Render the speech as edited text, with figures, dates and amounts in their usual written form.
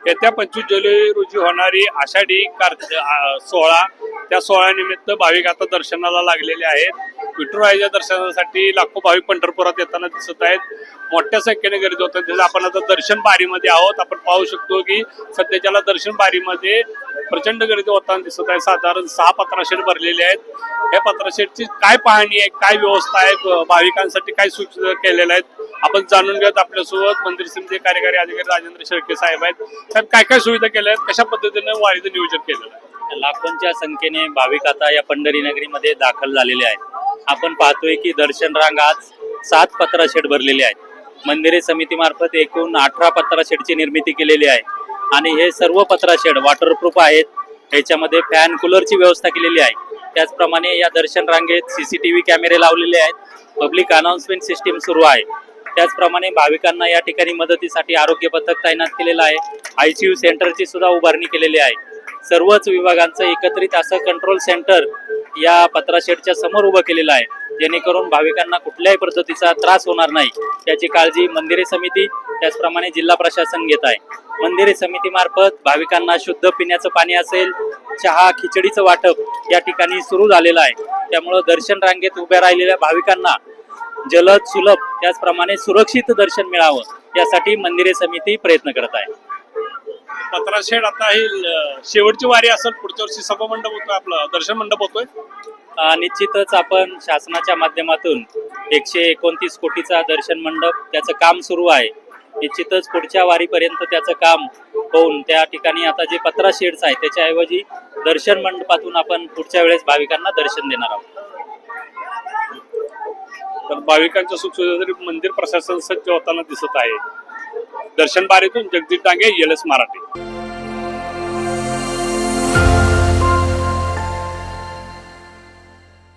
येत्या 25 जुलै रोजी होणारी आषाढी सोहळा, त्या सोहळ्यानिमित्त भाविक आता दर्शनाला लागलेले आहेत। विठुरायाच्या दर्शनासाठी लाखो भाविक पंढरपुरात येताना दिसत आहेत। मोठ्या संख्येने गर्दी होत आहे। आपण आता दर्शन बारीमध्ये आहोत। आपण पाहू शकतो की सध्याच्याला दर्शन बारीमध्ये प्रचंड गर्दी होताना दिसत आहे। साधारण 6 पत्राशेड भरलेले आहेत। या पत्राशेडची काय पाहणी आहे, काय व्यवस्था आहे, भाविकांसाठी काय सूचना केलेल्या आहेत, आपण जाणून घेत आपल्यासोबत मंदिर समिती कार्यकारी अधिकारी राजेंद्र शेळके साहेब आहेत। साहेब, काय काय सुविधा केल्या आहेत, कशा पद्धतीने वारीचं नियोजन केलेलं आहे? लाखोंच्या संख्येने भाविक आता या पंढरी नगरीमध्ये दाखल झालेले आहेत। आपण पाहतोय की दर्शन रांग आज 7 पत्राशेड भरलेले आहेत। मंदिरे समितीमार्फत एकूण 18 पत्राशेडची निर्मिती केलेली आहे आणि हे सर्व पत्राशेड वॉटरप्रूफ आहेत। ह्याच्यामध्ये फॅन कूलरची व्यवस्था केलेली आहे। त्याचप्रमाणे या दर्शन रांगेत CCTV कॅमेरे लावलेले आहेत। पब्लिक अनाउन्समेंट सिस्टीम सुरू आहे। त्याचप्रमाणे भाविकांना या ठिकाणी मदतीसाठी आरोग्य पथक तैनात केलेलं आहे। ICU सेंटरची सुद्धा उभारणी केलेली आहे। सर्वच विभागांचं एकत्रित असं कंट्रोल सेंटर या पत्राशेडच्या समोर उभं केलेलं आहे, जेणेकरून भाविकांना कुठल्याही पद्धतीचा त्रास होणार नाही याची काळजी मंदिरे समिती त्याचप्रमाणे जिल्हा प्रशासन घेत आहे। मंदिरे समितीमार्फत भाविकांना शुद्ध पिण्याचं पाणी असेल, चहा, खिचडीचं वाटप या ठिकाणी सुरू झालेलं आहे। त्यामुळं दर्शन रांगेत उभ्या राहिलेल्या भाविकांना जलद, सुलभ त्याचप्रमाणे सुरक्षित दर्शन मिळावं यासाठी मंदिरे समिती प्रयत्न करत आहे। पत्राशेड आता ही शेवटची वारी असेल, पुढच्या वर्षी सभा मंडप होतोय, आपलं दर्शन मंडप होतोय। निश्चितच आपण शासनाच्या माध्यमातून 129 कोटीचा दर्शन मंडप त्याचं काम सुरू आहे। निश्चितच पुढच्या वारीपर्यंत त्याचं काम होऊन त्या ठिकाणी आता जे पत्राशेड्स आहे त्याच्याऐवजी दर्शन मंडपातून आपण पुढच्या वेळेस भाविकांना दर्शन देणार आहोत। तर भाविकांच्या सुखसुविधेसाठी मंदिर प्रशासन सज्ज होताना दिसत आहे। दर्शन बारीतून जगदीश डांगे, LS मराठी।